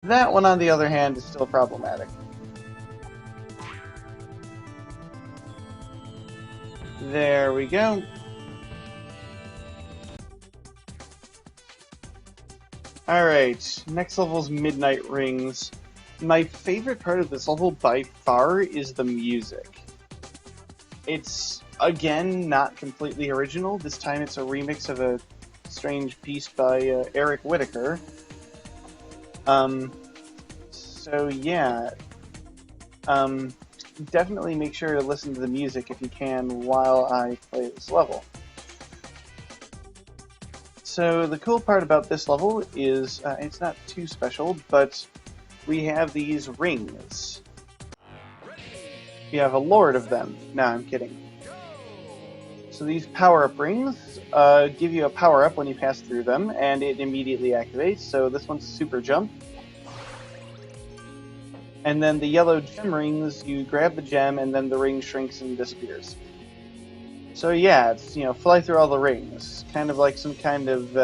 That one, on the other hand, is still problematic. There we go. Alright, next level's Midnight Rings. My favorite part of this level by far is the music. It's, again, not completely original. This time it's a remix of a strange piece by Eric Whitacre. So yeah, definitely make sure to listen to the music if you can while I play this level. So the cool part about this level is it's not too special, but we have these rings. We have a lord of them. No, I'm kidding. So these power-up rings give you a power-up when you pass through them, and it immediately activates. So this one's Super Jump. And then the yellow gem rings, you grab the gem, and then the ring shrinks and disappears. So yeah, it's, fly through all the rings. Kind of like some kind of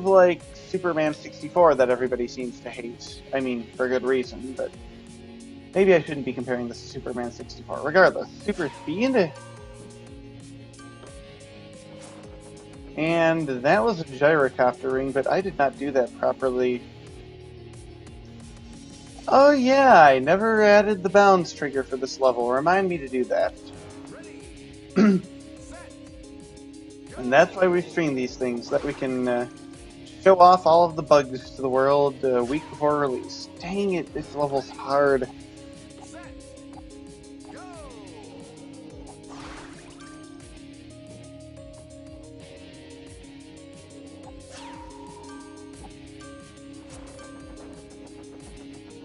like Superman 64 that everybody seems to hate. I mean, for good reason, but maybe I shouldn't be comparing this to Superman 64. Regardless, super speed. And that was a gyrocopter ring, but I did not do that properly. Oh yeah, I never added the bounce trigger for this level. Remind me to do that. And that's why we stream these things, so that we can show off all of the bugs to the world a week before release. Dang it, this level's hard.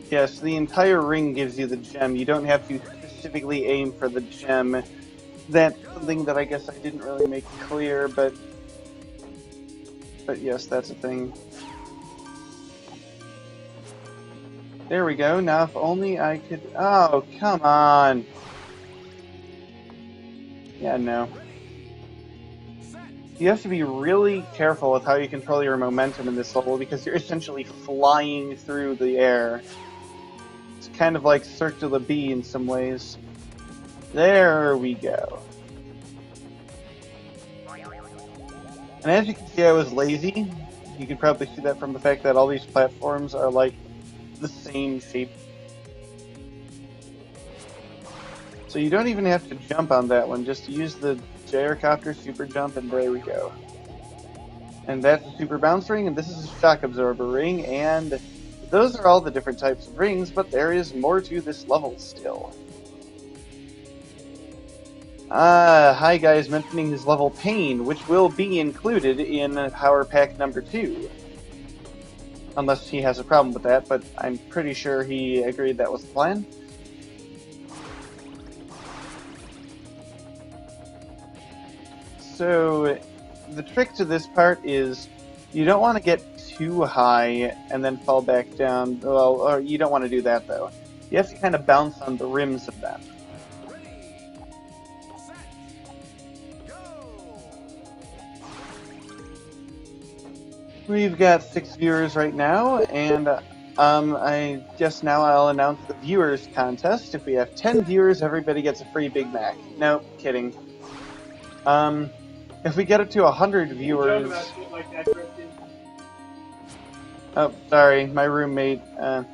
Yes, the entire ring gives you the gem. You don't have to specifically aim for the gem. That's something that I guess I didn't really make clear, but yes, that's a thing. There we go. Now if only I could... Oh, come on! Yeah, no. You have to be really careful with how you control your momentum in this level because you're essentially flying through the air. It's kind of like Cirque du Soleil in some ways. There we go. And as you can see, I was lazy. You can probably see that from the fact that all these platforms are like the same shape. So you don't even have to jump on that one, just use the gyrocopter super jump and there we go. And that's a super bounce ring, and this is a shock absorber ring, and those are all the different types of rings, but there is more to this level still. Hi guys, mentioning his level Pain, which will be included in Power Pack number 2. Unless he has a problem with that, but I'm pretty sure he agreed that was the plan. So, the trick to this part is you don't want to get too high and then fall back down. Well, or you don't want to do that though. You have to kind of bounce on the rims of them. We've got 6 viewers right now, and I guess now I'll announce the viewers contest. If we have 10 viewers, everybody gets a free Big Mac. Nope, kidding. If we get it to 100 viewers... Oh, sorry, my roommate,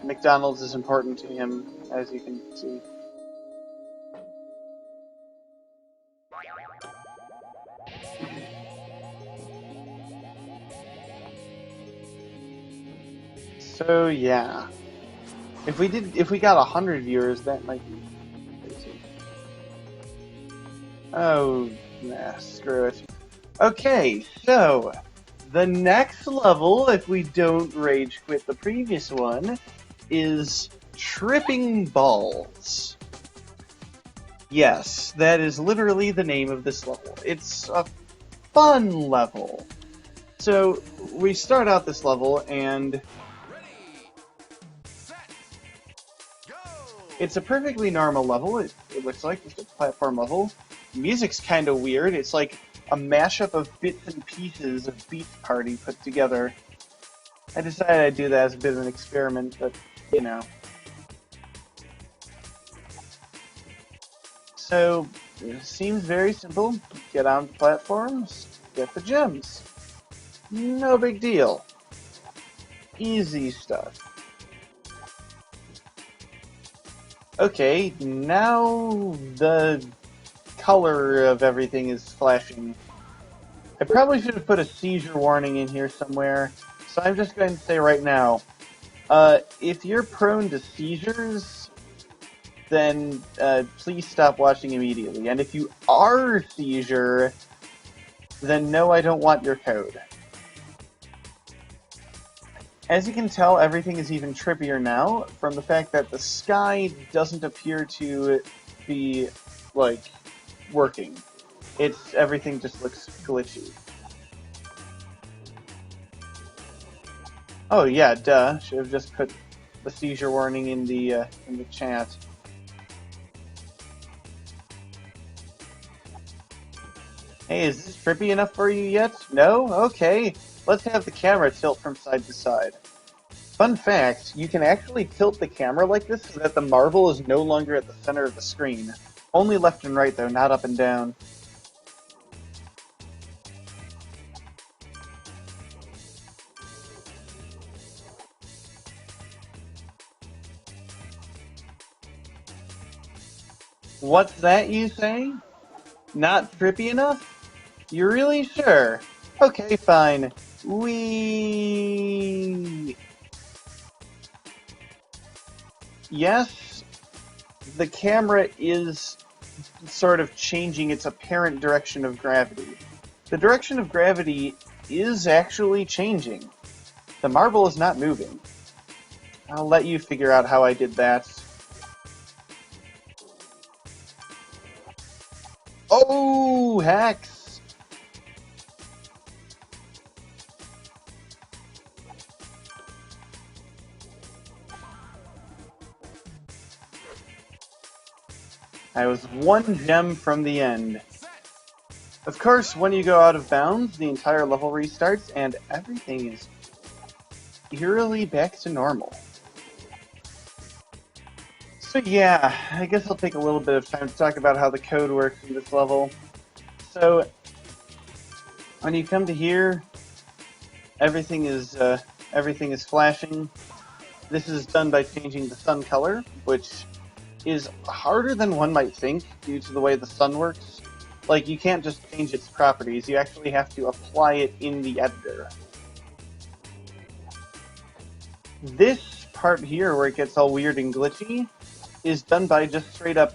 McDonald's is important to him, as you can see. So yeah, if we got 100 viewers, that might be crazy. Oh, nah, screw it. Okay, so the next level, if we don't rage quit the previous one, is Tripping Balls. Yes, that is literally the name of this level. It's a fun level. So we start out this level and it's a perfectly normal level, it looks like, just a platform level. Music's kind of weird, it's like a mashup of bits and pieces of Beat Party put together. I decided I'd do that as a bit of an experiment, but, you know. So, it seems very simple. Get on the platforms, get the gems. No big deal. Easy stuff. Okay, now the color of everything is flashing. I probably should have put a seizure warning in here somewhere, so I'm just going to say right now, if you're prone to seizures, then please stop watching immediately. And if you are a seizure, then no, I don't want your code. As you can tell, everything is even trippier now from the fact that the sky doesn't appear to be, like, working. Everything just looks glitchy. Oh yeah, duh. Should have just put the seizure warning in the chat. Hey, is this trippy enough for you yet? No? Okay. Let's have the camera tilt from side to side. Fun fact, you can actually tilt the camera like this so that the marble is no longer at the center of the screen. Only left and right though, not up and down. What's that you say? Not trippy enough? You're really sure? Okay, fine. Yes, the camera is sort of changing its apparent direction of gravity. The direction of gravity is actually changing. The marble is not moving. I'll let you figure out how I did that. Oh, hacks! I was one gem from the end. Of course, when you go out of bounds, the entire level restarts and everything is eerily back to normal. So yeah, I guess I'll take a little bit of time to talk about how the code works in this level. So, when you come to here, everything is flashing. This is done by changing the sun color, which is harder than one might think due to the way the sun works. Like, you can't just change its properties, you actually have to apply it in the editor. This part here, where it gets all weird and glitchy, is done by just straight up,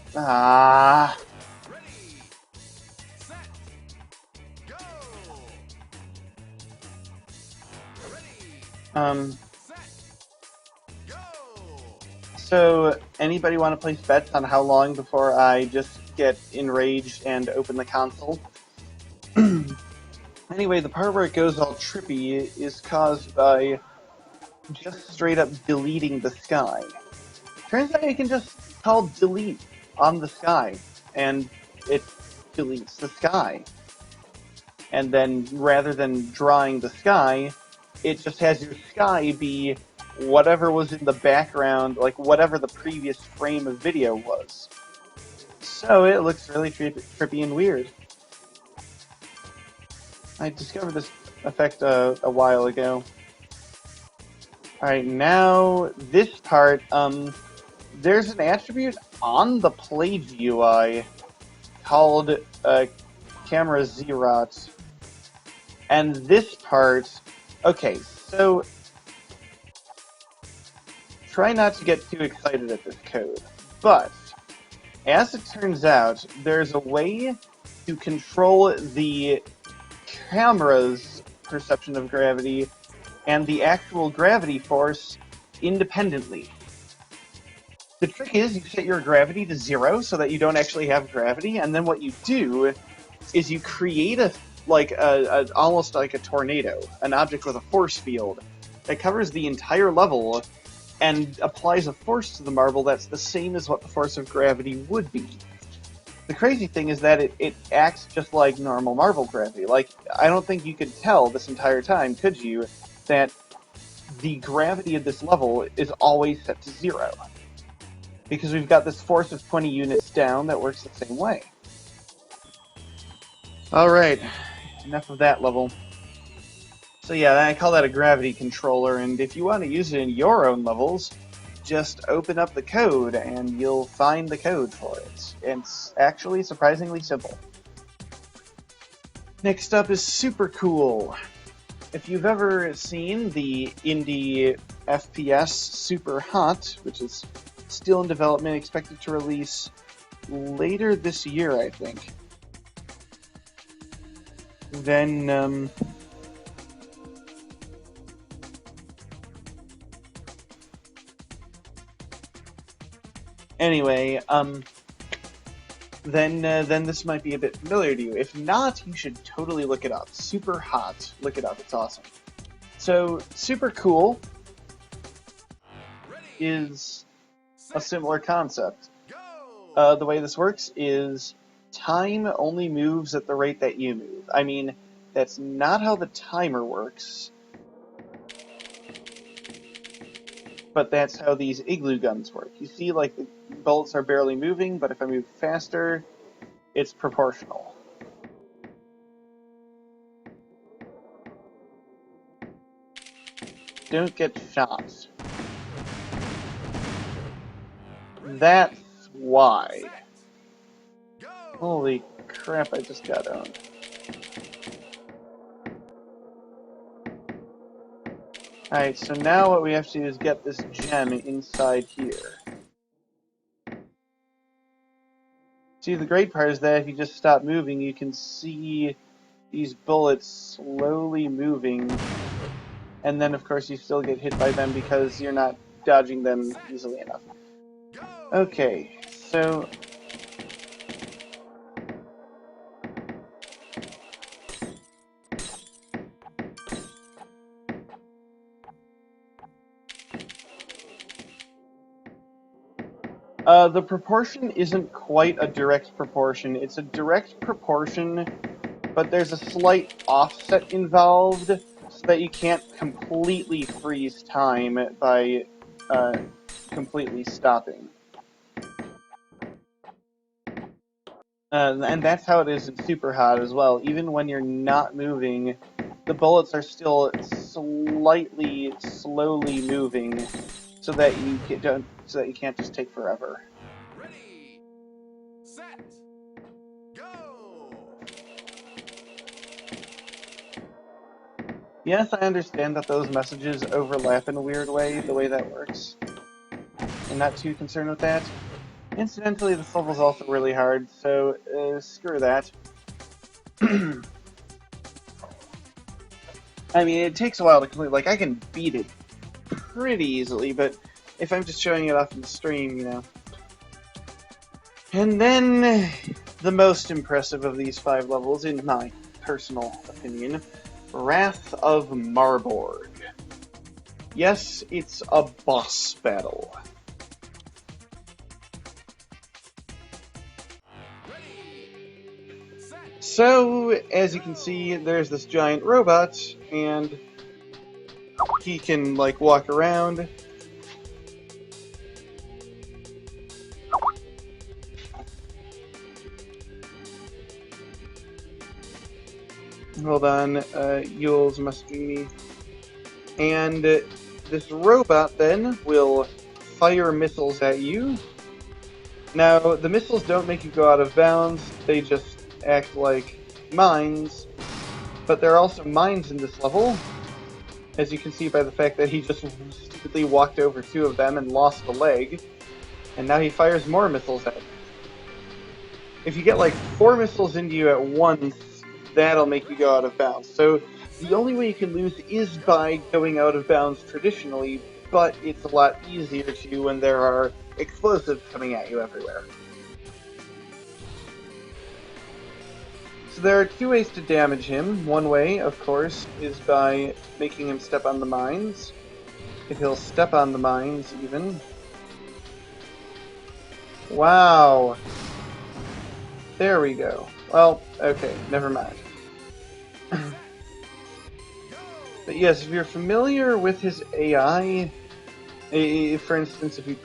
So, anybody want to place bets on how long before I just get enraged and open the console? Anyway, the part where it goes all trippy is caused by just straight up deleting the sky. Turns out you can just call delete on the sky, and it deletes the sky. And then, rather than drawing the sky, it just has your sky be whatever was in the background, like whatever the previous frame of video was. So it looks really trippy and weird. I discovered this effect a while ago. Alright, now this part, there's an attribute on the Play GUI called Camera Zerot. And this part, okay, so try not to get too excited at this code, but as it turns out, there's a way to control the camera's perception of gravity and the actual gravity force independently. The trick is you set your gravity to 0 so that you don't actually have gravity, and then what you do is you create almost like a tornado, an object with a force field that covers the entire level and applies a force to the marble that's the same as what the force of gravity would be. The crazy thing is that it acts just like normal marble gravity. Like, I don't think you could tell this entire time, could you, that the gravity of this level is always set to 0. Because we've got this force of 20 units down that works the same way. Alright, enough of that level. So yeah, I call that a gravity controller, and if you want to use it in your own levels, just open up the code and you'll find the code for it. It's actually surprisingly simple. Next up is Super Cool. If you've ever seen the indie FPS Super Hot, which is still in development, expected to release later this year, I think, then anyway, then this might be a bit familiar to you. If not, you should totally look it up. Super Hot. Look it up. It's awesome. So, Super Cool is a similar concept. The way this works is time only moves at the rate that you move. I mean, that's not how the timer works, but that's how these igloo guns work. You see, like, the bullets are barely moving, but if I move faster, it's proportional. Don't get shot. That's why. Holy crap, I just got owned. Alright, so now what we have to do is get this gem inside here. See, the great part is that if you just stop moving, you can see these bullets slowly moving, and then of course you still get hit by them because you're not dodging them easily enough. Okay, so the proportion isn't quite a direct proportion. It's a direct proportion, but there's a slight offset involved so that you can't completely freeze time by completely stopping. And that's how it is in Super Hot as well. Even when you're not moving, the bullets are still slightly, slowly moving, so that you can't just take forever. Ready, set, go! Yes, I understand that those messages overlap in a weird way, the way that works. I'm not too concerned with that. Incidentally, this level's also really hard, so screw that. I mean, it takes a while to complete. Like, I can beat it pretty easily, but if I'm just showing it off in the stream, you know. And then, the most impressive of these 5 levels, in my personal opinion, Wrath of Marborg. Yes, it's a boss battle. So, as you can see, there's this giant robot, and he can, like, walk around. Hold on, Yule's messaging me. And this robot, then, will fire missiles at you. Now, the missiles don't make you go out of bounds, they just act like mines, but there are also mines in this level, as you can see by the fact that he just stupidly walked over 2 of them and lost a leg, and now he fires more missiles at you. If you get like 4 missiles into you at once, that'll make you go out of bounds. So the only way you can lose is by going out of bounds traditionally, but it's a lot easier to when there are explosives coming at you everywhere. So there are 2 ways to damage him. One way, of course, is by making him step on the mines. If he'll step on the mines, even. Wow. There we go. Well, okay, never mind. But yes, if you're familiar with his AI, for instance, if you